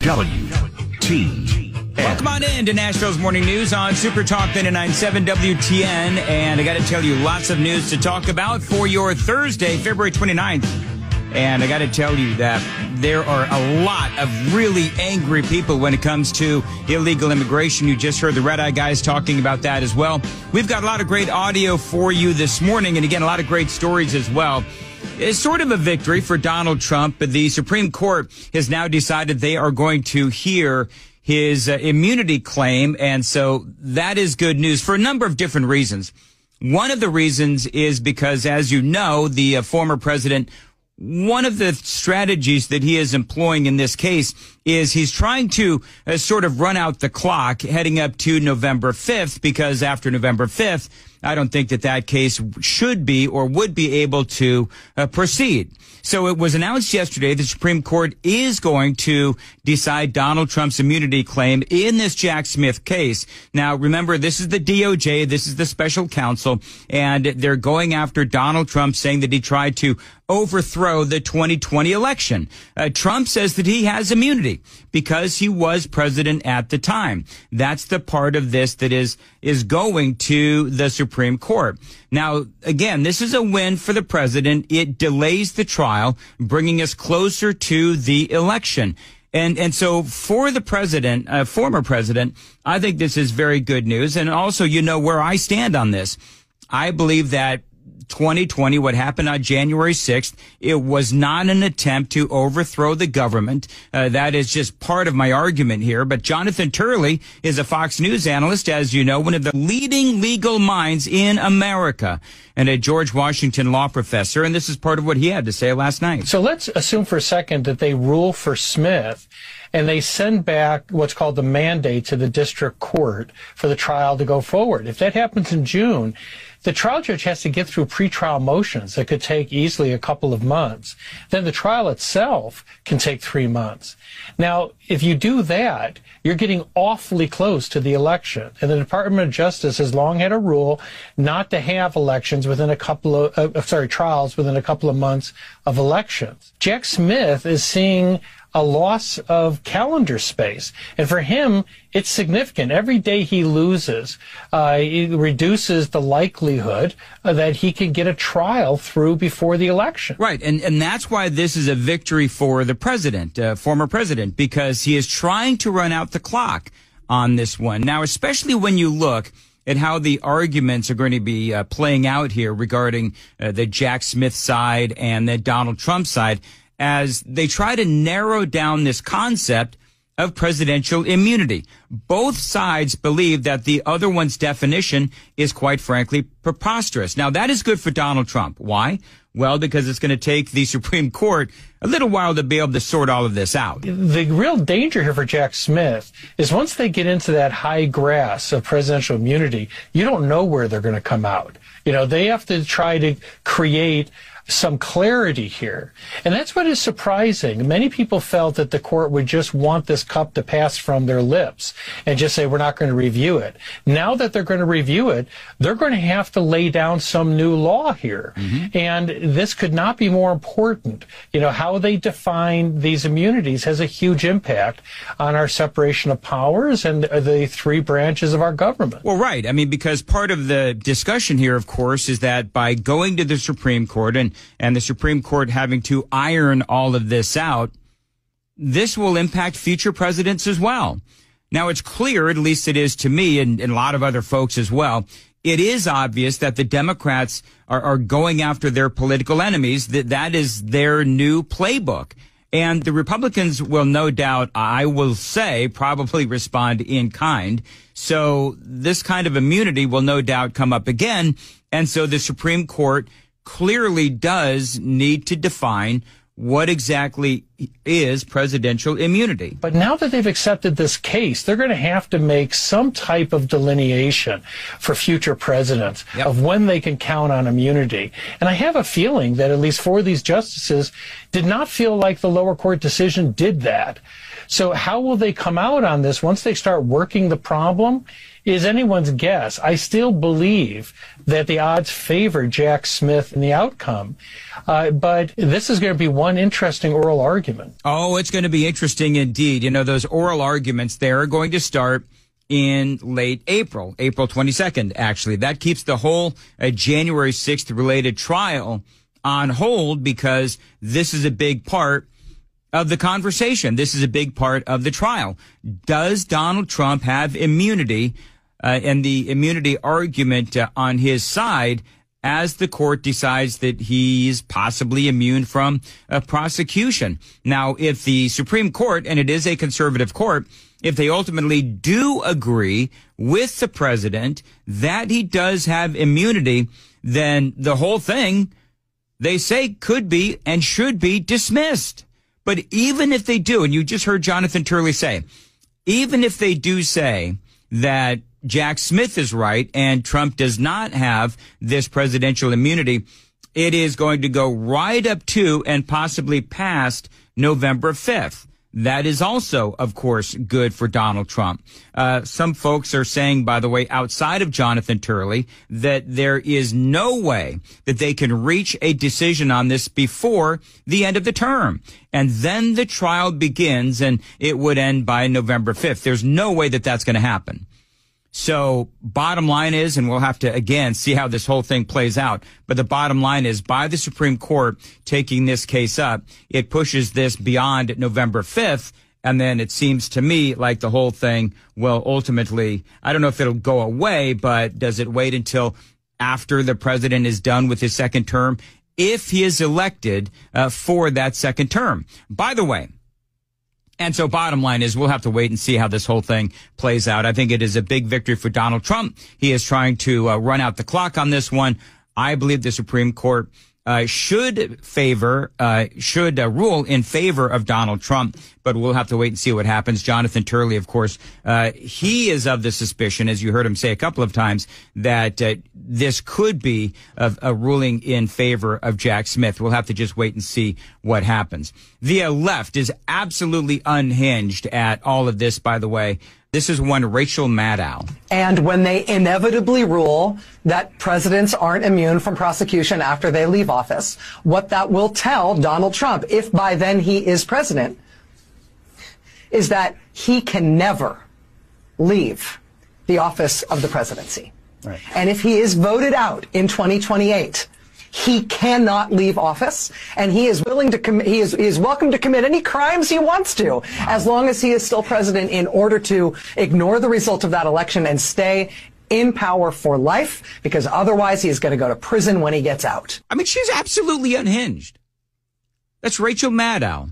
WTN. Welcome on in to Nashville's Morning News on Super Talk 99.7 WTN. And I got to tell you, lots of news to talk about for your Thursday, February 29th. And I got to tell you that there are a lot of really angry people when it comes to illegal immigration. You just heard the Red Eye guys talking about that as well. We've got a lot of great audio for you this morning. And again, a lot of great stories as well. It's sort of a victory for Donald Trump. The Supreme Court has now decided they are going to hear his immunity claim. And so that is good news for a number of different reasons. One of the reasons is because, as you know, the former president, one of the strategies that he is employing in this case is he's trying to sort of run out the clock heading up to November 5th, because after November 5th, I don't think that case should be or would be able to proceed. So it was announced yesterday the Supreme Court is going to decide Donald Trump's immunity claim in this Jack Smith case. Now, remember, this is the DOJ. This is the special counsel, and they're going after Donald Trump, saying that he tried to overthrow the 2020 election. Trump says that he has immunity because he was president at the time. That's the part of this that is going to the Supreme Court. Now, again, this is a win for the president. It delays the trial, bringing us closer to the election. And so for the president, former president, I think this is very good news. And also, you know where I stand on this. I believe that 2020, what happened on January 6th, it was not an attempt to overthrow the government. That is just part of my argument here. But Jonathan Turley is a Fox News analyst, as you know, one of the leading legal minds in America, and a George Washington law professor. And this is part of what he had to say last night. So let's assume for a second that they rule for Smith and they send back what's called the mandate to the district court for the trial to go forward. If that happens in June, the trial judge has to get through pretrial motions that could take easily a couple of months. Then the trial itself can take 3 months. Now, if you do that, you're getting awfully close to the election. And the Department of Justice has long had a rule not to have elections within a couple of, trials within a couple of months of elections. Jack Smith is seeing a loss of calendar space. And for him, it's significant. Every day he loses, it reduces the likelihood that he can get a trial through before the election. Right. And that's why this is a victory for the president, former president, because he is trying to run out the clock on this one. Now, especially when you look at how the arguments are going to be playing out here regarding the Jack Smith side and the Donald Trump side, as they try to narrow down this concept of presidential immunity. Both sides believe that the other one's definition is, quite frankly, preposterous. Now, that is good for Donald Trump. Why? Well, because it's going to take the Supreme Court a little while to be able to sort all of this out. The real danger here for Jack Smith is once they get into that high grass of presidential immunity, you don't know where they're going to come out. You know, they have to try to create some clarity here. And that's what is surprising. Many people felt that the court would just want this cup to pass from their lips and just say, we're not going to review it. Now that they're going to review it, they're going to have to lay down some new law here. Mm-hmm. And this could not be more important. You know, how they define these immunities has a huge impact on our separation of powers and the three branches of our government. Well, right. I mean, because part of the discussion here, of course, is that by going to the Supreme Court and the Supreme Court having to iron all of this out, this will impact future presidents as well. Now, it's clear, at least it is to me and a lot of other folks as well, it is obvious that the Democrats are going after their political enemies. That is their new playbook. And the Republicans will no doubt, I will say, probably respond in kind. So this kind of immunity will no doubt come up again. And so the Supreme Court clearly does need to define what exactly is presidential immunity. But now that they've accepted this case, they're going to have to make some type of delineation for future presidents of when they can count on immunity. And I have a feeling that at least four of these justices did not feel like the lower court decision did that. So how will they come out on this once they start working the problem is anyone's guess. I still believe that the odds favor Jack Smith in the outcome. But this is going to be one interesting oral argument. Oh, it's going to be interesting indeed. You know, those oral arguments, they're going to start in late April 22nd, actually. That keeps the whole January 6th related trial on hold because this is a big part of the conversation. This is a big part of the trial. Does Donald Trump have immunity and the immunity argument on his side as the court decides that he's possibly immune from prosecution? Now, if the Supreme Court, and it is a conservative court, if they ultimately do agree with the president that he does have immunity, then the whole thing, they say, could be and should be dismissed. But even if they do, and you just heard Jonathan Turley say, even if they do say that Jack Smith is right and Trump does not have this presidential immunity, it is going to go right up to and possibly past November 5th. That is also, of course, good for Donald Trump. Some folks are saying, by the way, outside of Jonathan Turley, that there is no way that they can reach a decision on this before the end of the term. And then the trial begins and it would end by November 5th. There's no way that that's going to happen. So bottom line is, and we'll have to, again, see how this whole thing plays out. But the bottom line is, by the Supreme Court taking this case up, it pushes this beyond November 5th. And then it seems to me like the whole thing will ultimately, I don't know if it'll go away, but does it wait until after the president is done with his second term, if he is elected for that second term? By the way, and so bottom line is we'll have to wait and see how this whole thing plays out. I think it is a big victory for Donald Trump. He is trying to run out the clock on this one. I believe the Supreme Court should rule in favor of Donald Trump, but we'll have to wait and see what happens. Jonathan Turley, of course, he is of the suspicion, as you heard him say a couple of times, that this could be a ruling in favor of Jack Smith. We'll have to just wait and see what happens. The left is absolutely unhinged at all of this, by the way. This is one Rachel Maddow. And when they inevitably rule that presidents aren't immune from prosecution after they leave office, what that will tell Donald Trump, if by then he is president, is that he can never leave the office of the presidency. Right. And if he is voted out in 2028, he cannot leave office, and he is willing to he is welcome to commit any crimes he wants to, as long as he is still president, in order to ignore the result of that election and stay in power for life, because otherwise he is going to go to prison when he gets out. I mean, she's absolutely unhinged. That's Rachel Maddow.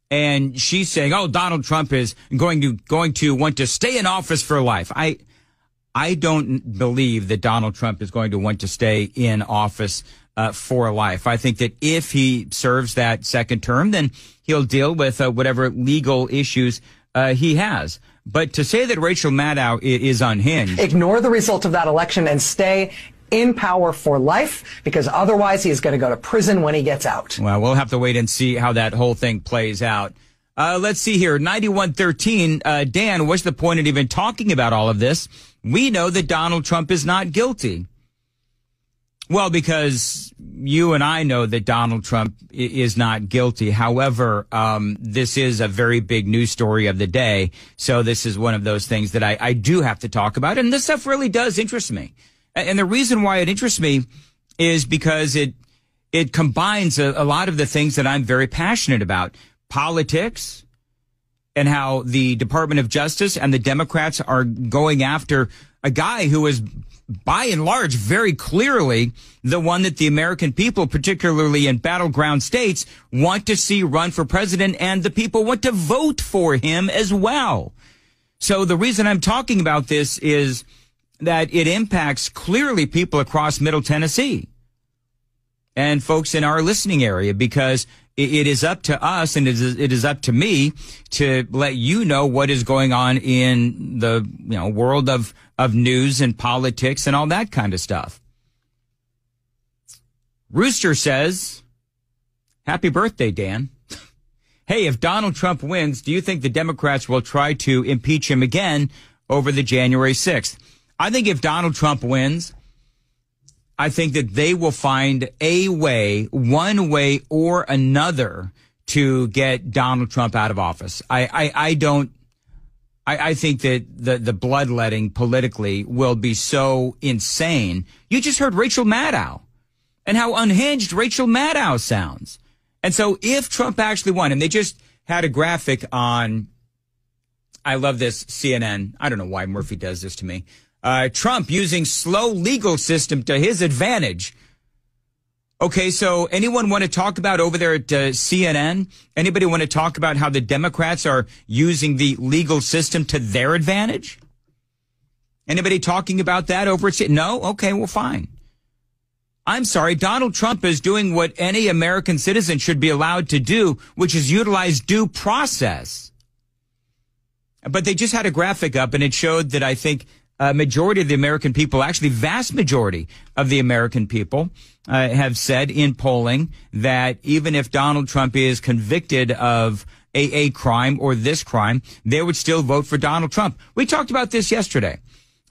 And she's saying, oh, Donald Trump is going to want to stay in office for life. I don't believe that Donald Trump is going to want to stay in office for life. I think that if he serves that second term, then he'll deal with whatever legal issues he has. But to say that Rachel Maddow is unhinged. Ignore the result of that election and stay in power for life, because otherwise he is going to go to prison when he gets out. Well, we'll have to wait and see how that whole thing plays out. Let's see here. 9113. Dan, what's the point of even talking about all of this? We know that Donald Trump is not guilty. Well, because you and I know that Donald Trump is not guilty. However, this is a very big news story of the day. So this is one of those things that I do have to talk about. And this stuff really does interest me. And the reason why it interests me is because it combines a lot of the things that I'm very passionate about. Politics, and how the Department of Justice and the Democrats are going after a guy who is, by and large, very clearly the one that the American people, particularly in battleground states, want to see run for president, and the people want to vote for him as well. So the reason I'm talking about this is that it impacts clearly people across Middle Tennessee and folks in our listening area, because it is up to us, and it is up to me to let you know what is going on in the world of news and politics and all that kind of stuff. Rooster says, happy birthday, Dan. hey, if Donald Trump wins, do you think the Democrats will try to impeach him again over the January 6th? I think if Donald Trump wins, I think that they will find a way, one way or another, to get Donald Trump out of office. I think that the bloodletting politically will be so insane. You just heard Rachel Maddow and how unhinged Rachel Maddow sounds. And so if Trump actually won, and they just had a graphic on, I love this, CNN. I don't know why Murphy does this to me. Trump using slow legal system to his advantage. Okay, so anyone want to talk about over there at CNN? Anybody want to talk about how the Democrats are using the legal system to their advantage? Anybody talking about that over at CNN? No? Okay, well, fine. I'm sorry, Donald Trump is doing what any American citizen should be allowed to do, which is utilize due process. But they just had a graphic up, and it showed that I think a majority of the American people, actually vast majority of the American people, have said in polling that even if Donald Trump is convicted of a crime or this crime, they would still vote for Donald Trump. We talked about this yesterday,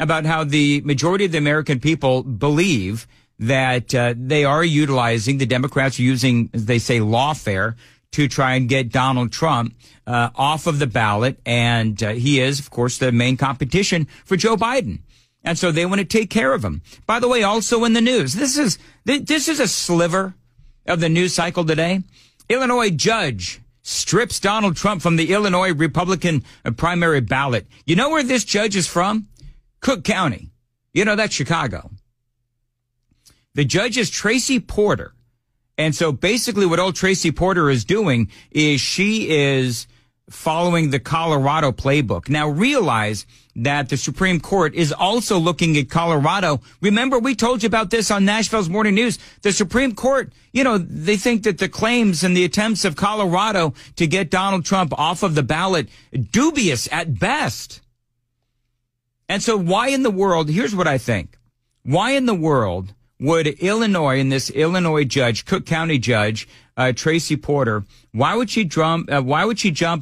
about how the majority of the American people believe that they are utilizing, the Democrats are using, as they say, lawfare to try and get Donald Trump off of the ballot. And he is, of course, the main competition for Joe Biden. And so they want to take care of him. By the way, also in the news, this is a sliver of the news cycle today. Illinois judge strips Donald Trump from the Illinois Republican primary ballot. You know where this judge is from? Cook County. You know, that's Chicago. The judge is Tracy Porter. And so basically what old Tracy Porter is doing is she is following the Colorado playbook. Now realize that the Supreme Court is also looking at Colorado. Remember, we told you about this on Nashville's Morning News. The Supreme Court, you know, they think that the claims and the attempts of Colorado to get Donald Trump off of the ballot, dubious at best. And so why in the world, here's what I think. Why in the world would Illinois, and this Illinois judge, Cook County judge, Tracy Porter, why would she jump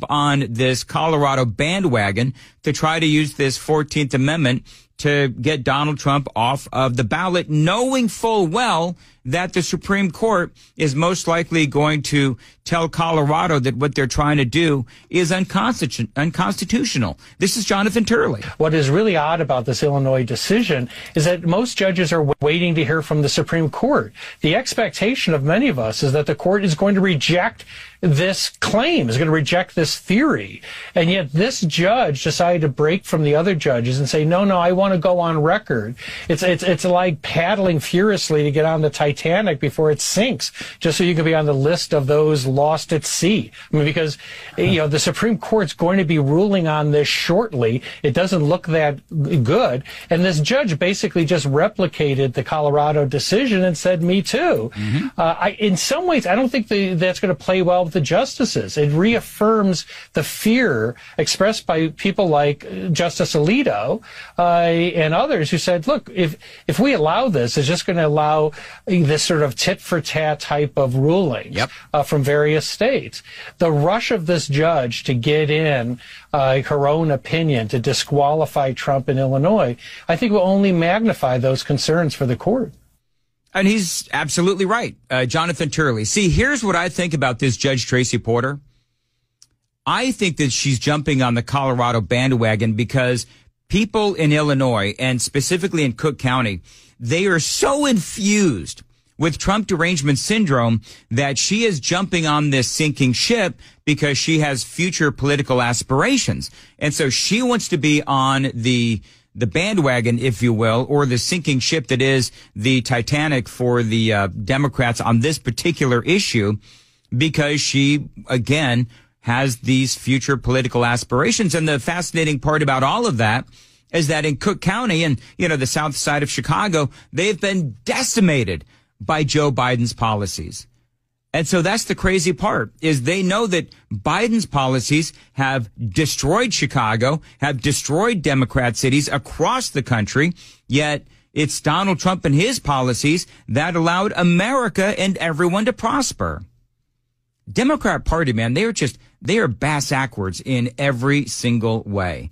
on this Colorado bandwagon to try to use this 14th Amendment to get Donald Trump off of the ballot, knowing full well that the Supreme Court is most likely going to tell Colorado that what they're trying to do is unconstitutional. This is Jonathan Turley. What is really odd about this Illinois decision is that most judges are waiting to hear from the Supreme Court. The expectation of many of us is that the court is going to reject this claim, is going to reject this theory. And yet this judge decided to break from the other judges and say, no, I want to go on record. It's like paddling furiously to get on the Titanic before it sinks, just so you can be on the list of those lost at sea. I mean, because, you know, the Supreme Court's going to be ruling on this shortly. It doesn't look that good. And this judge basically just replicated the Colorado decision and said, me too. Mm-hmm. In some ways, I don't think that's going to play well with the justices. It reaffirms the fear expressed by people like Justice Alito and others who said, look, if we allow this, it's just going to allow this sort of tit-for-tat type of rulings from various states. The rush of this judge to get in her own opinion to disqualify Trump in Illinois, I think will only magnify those concerns for the court. And he's absolutely right, Jonathan Turley. See, here's what I think about this Judge Tracy Porter. I think that she's jumping on the Colorado bandwagon because people in Illinois, and specifically in Cook County, they are so infused with Trump derangement syndrome that she is jumping on this sinking ship because she has future political aspirations. And so she wants to be on the bandwagon, if you will, or the sinking ship that is the Titanic for the Democrats on this particular issue, because she, again, has these future political aspirations. And the fascinating part about all of that is that in Cook County and, you know, the south side of Chicago, they've been decimated by Joe Biden's policies. And so that's the crazy part, is they know that Biden's policies have destroyed Chicago, have destroyed Democrat cities across the country, yet it's Donald Trump and his policies that allowed America and everyone to prosper. Democrat Party, man, they are bass backwards in every single way.